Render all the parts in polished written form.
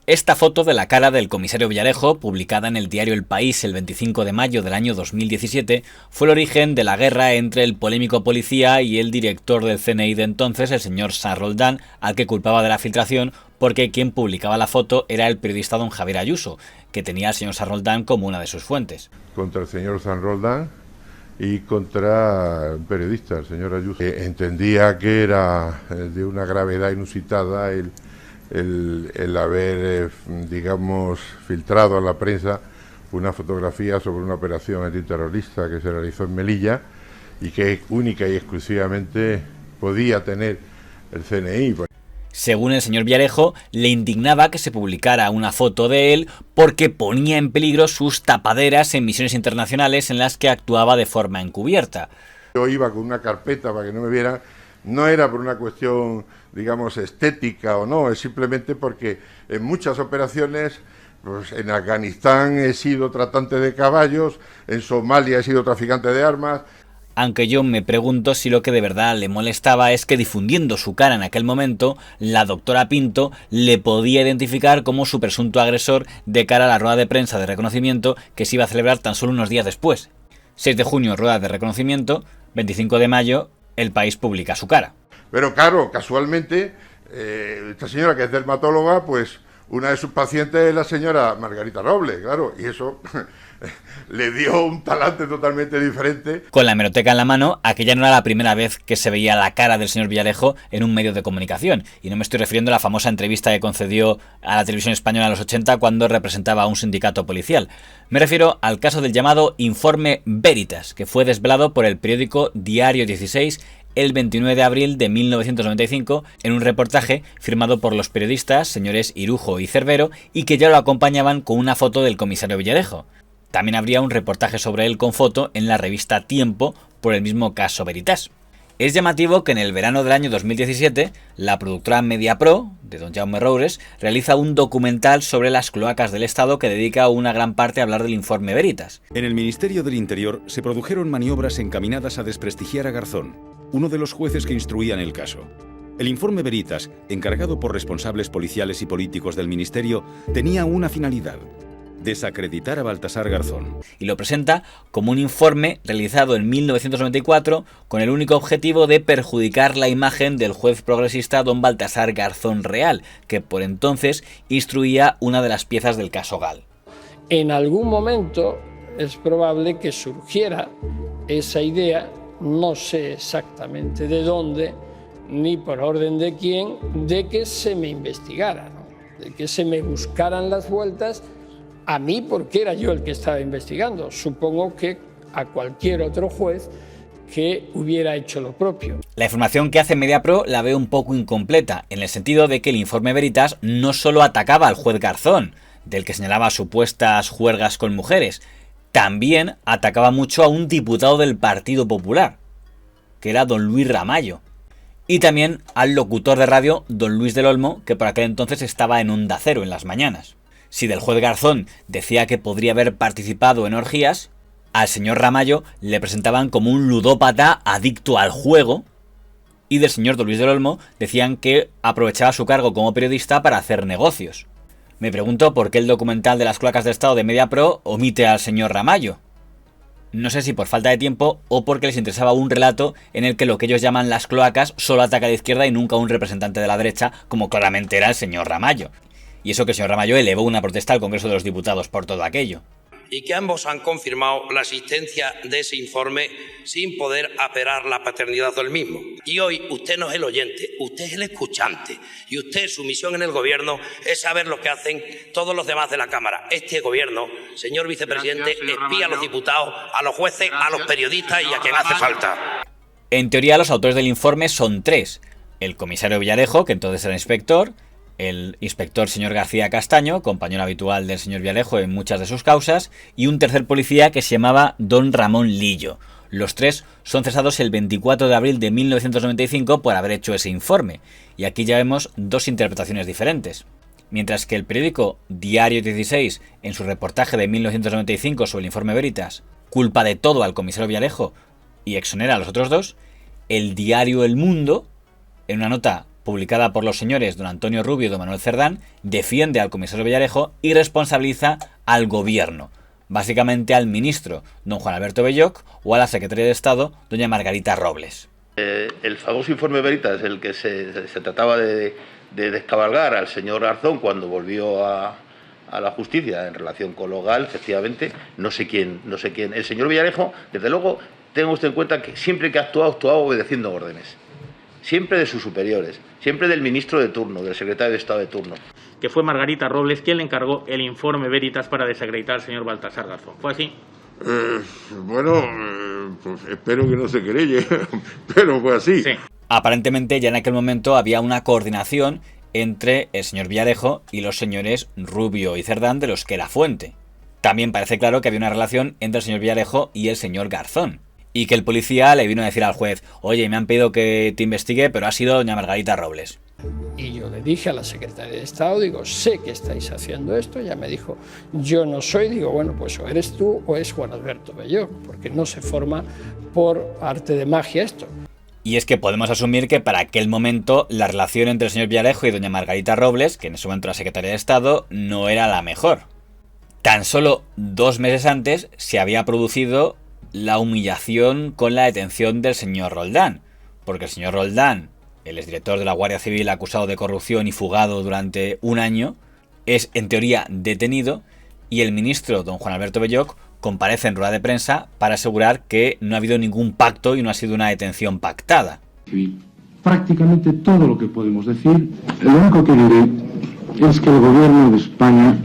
Esta foto de la cara del comisario Villarejo, publicada en el diario El País el 25 de mayo del año 2017, fue el origen de la guerra entre el polémico policía y el director del CNI de entonces, el señor San Roldán, al que culpaba de la filtración porque quien publicaba la foto era el periodista don Javier Ayuso, que tenía al señor San Roldán como una de sus fuentes. Contra el señor San Roldán y contra un periodista, el señor Ayuso. Entendía que era de una gravedad inusitada el haber, digamos, filtrado a la prensa una fotografía sobre una operación antiterrorista que se realizó en Melilla y que única y exclusivamente podía tener el CNI. Según el señor Villarejo, le indignaba que se publicara una foto de él porque ponía en peligro sus tapaderas en misiones internacionales en las que actuaba de forma encubierta. Yo iba con una carpeta para que no me vieran. No era por una cuestión, digamos, estética o no, es simplemente porque en muchas operaciones, pues en Afganistán he sido tratante de caballos, en Somalia he sido traficante de armas. Aunque yo me pregunto si lo que de verdad le molestaba es que difundiendo su cara en aquel momento, la doctora Pinto le podía identificar como su presunto agresor de cara a la rueda de prensa de reconocimiento que se iba a celebrar tan solo unos días después. 6 de junio, rueda de reconocimiento, 25 de mayo, El País publica su cara. Pero claro, casualmente, esta señora que es dermatóloga, pues una de sus pacientes es la señora Margarita Robles, claro, y eso le dio un talante totalmente diferente. Con la hemeroteca en la mano, aquella no era la primera vez que se veía la cara del señor Villarejo en un medio de comunicación, y no me estoy refiriendo a la famosa entrevista que concedió a la televisión española en los 80 cuando representaba a un sindicato policial. Me refiero al caso del llamado Informe Veritas, que fue desvelado por el periódico Diario 16 el 29 de abril de 1995 en un reportaje firmado por los periodistas señores Irujo y Cervero y que ya lo acompañaban con una foto del comisario Villarejo. También habría un reportaje sobre él con foto en la revista Tiempo por el mismo caso Veritas. Es llamativo que en el verano del año 2017, la productora Mediapro, de don Jaume Roures, realiza un documental sobre las cloacas del Estado que dedica una gran parte a hablar del informe Veritas. En el Ministerio del Interior se produjeron maniobras encaminadas a desprestigiar a Garzón, uno de los jueces que instruían el caso. El informe Veritas, encargado por responsables policiales y políticos del Ministerio, tenía una finalidad: desacreditar a Baltasar Garzón. Y lo presenta como un informe realizado en 1994 con el único objetivo de perjudicar la imagen del juez progresista don Baltasar Garzón Real, que por entonces instruía una de las piezas del caso Gal. En algún momento es probable que surgiera esa idea, no sé exactamente de dónde, ni por orden de quién, de que se me investigara, ¿no? De que se me buscaran las vueltas a mí porque era yo el que estaba investigando. Supongo que a cualquier otro juez que hubiera hecho lo propio. La información que hace Mediapro la veo un poco incompleta, en el sentido de que el informe Veritas no solo atacaba al juez Garzón, del que señalaba supuestas juergas con mujeres, también atacaba mucho a un diputado del Partido Popular, que era don Luis Ramallo, y también al locutor de radio don Luis del Olmo, que por aquel entonces estaba en Onda Cero en las mañanas. Si del juez Garzón decía que podría haber participado en orgías, al señor Ramallo le presentaban como un ludópata adicto al juego, y del señor don Luis del Olmo decían que aprovechaba su cargo como periodista para hacer negocios. Me pregunto por qué el documental de las cloacas del Estado de Mediapro omite al señor Ramallo. No sé si por falta de tiempo o porque les interesaba un relato en el que lo que ellos llaman las cloacas solo ataca a la izquierda y nunca a un representante de la derecha, como claramente era el señor Ramallo. Y eso que el señor Ramallo elevó una protesta al Congreso de los Diputados por todo aquello. Y que ambos han confirmado la existencia de ese informe sin poder apelar la paternidad del mismo. Y hoy usted no es el oyente, usted es el escuchante. Y usted, su misión en el gobierno es saber lo que hacen todos los demás de la Cámara. Este gobierno, señor vicepresidente, espía a los diputados, a los jueces, a los periodistas y a quien hace falta. En teoría, los autores del informe son 3. El comisario Villarejo, que entonces era inspector, el inspector señor García Castaño, compañero habitual del señor Villarejo en muchas de sus causas, y un tercer policía que se llamaba don Ramón Lillo. Los 3 son cesados el 24 de abril de 1995 por haber hecho ese informe, y aquí ya vemos 2 interpretaciones diferentes. Mientras que el periódico Diario 16, en su reportaje de 1995 sobre el informe Veritas, culpa de todo al comisario Villarejo y exonera a los otros 2, el diario El Mundo, en una nota publicada por los señores don Antonio Rubio y don Manuel Cerdán, defiende al comisario Villarejo y responsabiliza al gobierno, básicamente al ministro don Juan Alberto Belloch o a la secretaria de Estado doña Margarita Robles. El famoso informe Veritas, el que se trataba de descabalgar al señor Garzón cuando volvió a la justicia en relación con lo GAL, efectivamente, no sé quién. El señor Villarejo, desde luego, tenga usted en cuenta que siempre que ha actuado obedeciendo órdenes. Siempre de sus superiores, siempre del ministro de turno, del secretario de Estado de turno. Que fue Margarita Robles quien le encargó el informe Veritas para desacreditar al señor Baltasar Garzón. ¿Fue así? Pues espero que no se querelle, pero fue así. Sí. Aparentemente ya en aquel momento había una coordinación entre el señor Villarejo y los señores Rubio y Cerdán, de los que era fuente. También parece claro que había una relación entre el señor Villarejo y el señor Garzón, y que el policía le vino a decir al juez: oye, me han pedido que te investigue, pero ha sido doña Margarita Robles. Y yo le dije a la secretaria de Estado, digo, sé que estáis haciendo esto. Ella me dijo, yo no soy. Digo, bueno, pues o eres tú o es Juan Alberto Belloch, porque no se forma por arte de magia esto. Y es que podemos asumir que para aquel momento la relación entre el señor Villarejo y doña Margarita Robles, que en ese momento era secretaria de Estado, no era la mejor. Tan solo 2 meses antes se había producido la humillación con la detención del señor Roldán, porque el señor Roldán, el exdirector de la Guardia Civil acusado de corrupción y fugado durante 1 año, es en teoría detenido, y el ministro don Juan Alberto Belloch comparece en rueda de prensa para asegurar que no ha habido ningún pacto y no ha sido una detención pactada. Prácticamente todo lo que podemos decir, lo único que diré es que el gobierno de España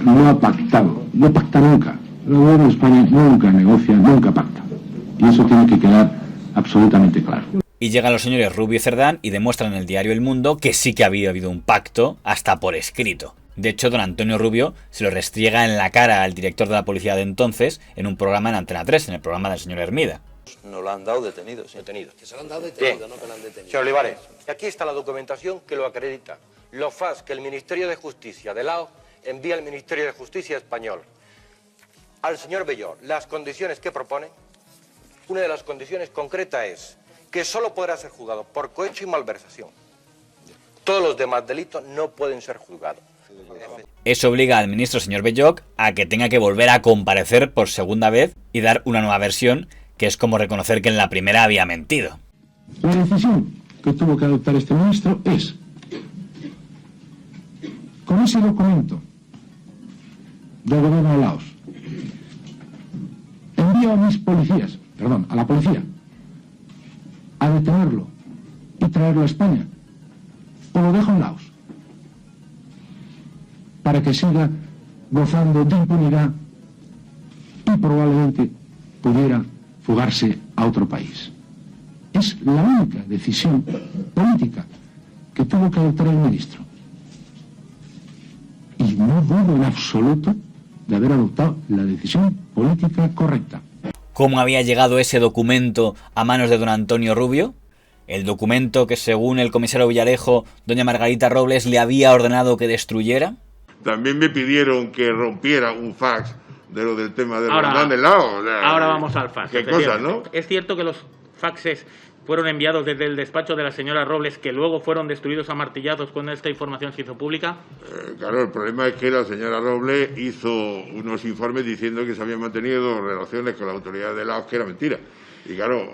no ha pactado, no pacta nunca. El gobierno de España nunca negocia, nunca pacta. Y eso tiene que quedar absolutamente claro. Y llegan los señores Rubio y Cerdán y demuestran en el diario El Mundo que sí que había habido un pacto, hasta por escrito. De hecho, don Antonio Rubio se lo restriega en la cara al director de la policía de entonces en un programa en Antena 3, en el programa del señor Hermida. Nos lo han dado detenido, sí. Detenido. Que se lo han dado detenido, Bien. no que lo han detenido. Señor Olivares, aquí está la documentación que lo acredita. Los FAS que el Ministerio de Justicia de Laos envía al Ministerio de Justicia español. Al señor Belloch, las condiciones que propone, una de las condiciones concretas es que solo podrá ser juzgado por cohecho y malversación. Todos los demás delitos no pueden ser juzgados. Eso obliga al ministro señor Belloch a que tenga que volver a comparecer por segunda vez y dar una nueva versión, que es como reconocer que en la primera había mentido. La decisión que tuvo que adoptar este ministro es, con ese documento del gobierno de Laos, envío a mis policías, a la policía, a detenerlo y traerlo a España, o lo dejo en Laos, para que siga gozando de impunidad y probablemente pudiera fugarse a otro país. Es la única decisión política que tuvo que adoptar el ministro. Y no dudo en absoluto de haber adoptado la decisión política correcta. ¿Cómo había llegado ese documento a manos de don Antonio Rubio? El documento que, según el comisario Villarejo, doña Margarita Robles le había ordenado que destruyera. También me pidieron que rompiera un fax de lo del tema de Roldán del Laos. Ahora vamos al fax. Qué cosas, ¿no? Es cierto que los faxes fueron enviados desde el despacho de la señora Robles, que luego fueron destruidos a martillazos cuando esta información se hizo pública. Claro, el problema es que la señora Robles hizo unos informes diciendo que se habían mantenido relaciones con la autoridad de Laos, que era mentira. Y claro,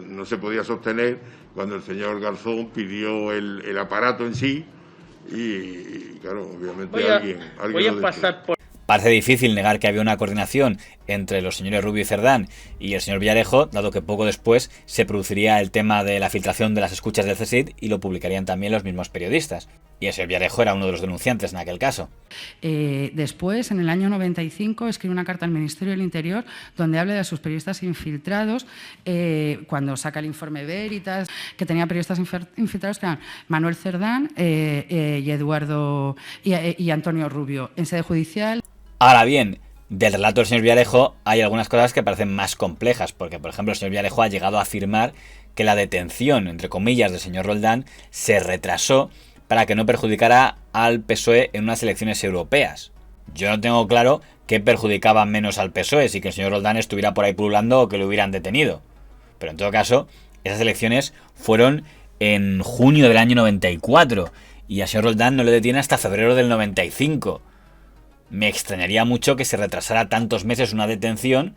no se podía sostener cuando el señor Garzón pidió el aparato en sí y claro, obviamente alguien voy a lo pasar por... Parece difícil negar que había una coordinación entre los señores Rubio y Cerdán y el señor Villarejo, dado que poco después se produciría el tema de la filtración de las escuchas del CSIC y lo publicarían también los mismos periodistas. Y el señor Villarejo era uno de los denunciantes en aquel caso. Después, en el año 95, escribe una carta al Ministerio del Interior donde habla de sus periodistas infiltrados, cuando saca el informe Veritas, que tenía periodistas infiltrados que eran Manuel Cerdán y Eduardo y Antonio Rubio. En sede judicial... Ahora bien, del relato del señor Villarejo hay algunas cosas que parecen más complejas, porque, por ejemplo, el señor Villarejo ha llegado a afirmar que la detención, entre comillas, del señor Roldán se retrasó para que no perjudicara al PSOE en unas elecciones europeas. Yo no tengo claro qué perjudicaba menos al PSOE, si que el señor Roldán estuviera por ahí pululando o que lo hubieran detenido. Pero en todo caso, esas elecciones fueron en junio del año 94 y al señor Roldán no le detiene hasta febrero del 95. Me extrañaría mucho que se retrasara tantos meses una detención,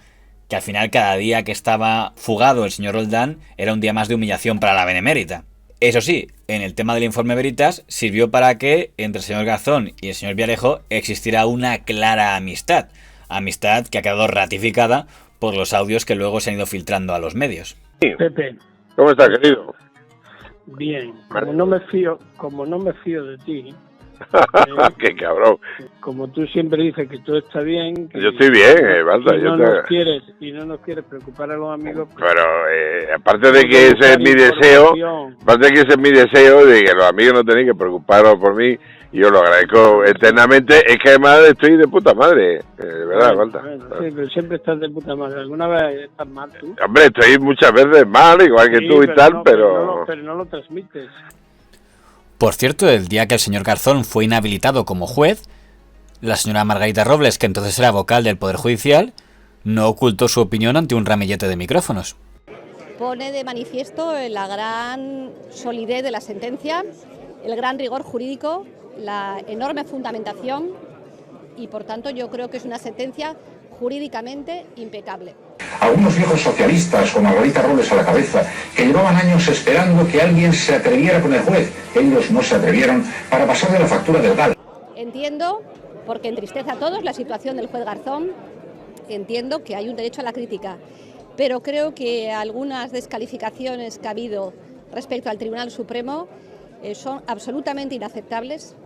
que al final cada día que estaba fugado el señor Roldán era un día más de humillación para la Benemérita. Eso sí, en el tema del informe Veritas sirvió para que entre el señor Garzón y el señor Villarejo existiera una clara amistad que ha quedado ratificada por los audios que luego se han ido filtrando a los medios. Pepe. ¿Cómo estás, querido? Bien. Como no me fío de ti. ¡Qué cabrón! Como tú siempre dices que todo está bien. Que yo estoy bien, Balta. Y no nos quieres preocupar a los amigos. Pues, pero aparte de que ese es mi deseo, de que los amigos no tenéis que preocuparos por mí, yo lo agradezco eternamente. Es que además estoy de puta madre, de verdad, Balta. Bueno, sí, pero siempre estás de puta madre. ¿Alguna vez estás mal tú? Hombre, estoy muchas veces mal, igual que sí, tú y tal, no, pero no lo transmites. Por cierto, el día que el señor Garzón fue inhabilitado como juez, la señora Margarita Robles, que entonces era vocal del Poder Judicial, no ocultó su opinión ante un ramillete de micrófonos. Pone de manifiesto la gran solidez de la sentencia, el gran rigor jurídico, la enorme fundamentación y, por tanto, yo creo que es una sentencia jurídicamente impecable. Algunos viejos socialistas, con Margarita Robles a la cabeza, que llevaban años esperando que alguien se atreviera con el juez. Ellos no se atrevieron para pasarle la factura del GAL. Entiendo, porque entristece a todos la situación del juez Garzón, entiendo que hay un derecho a la crítica, pero creo que algunas descalificaciones que ha habido respecto al Tribunal Supremo son absolutamente inaceptables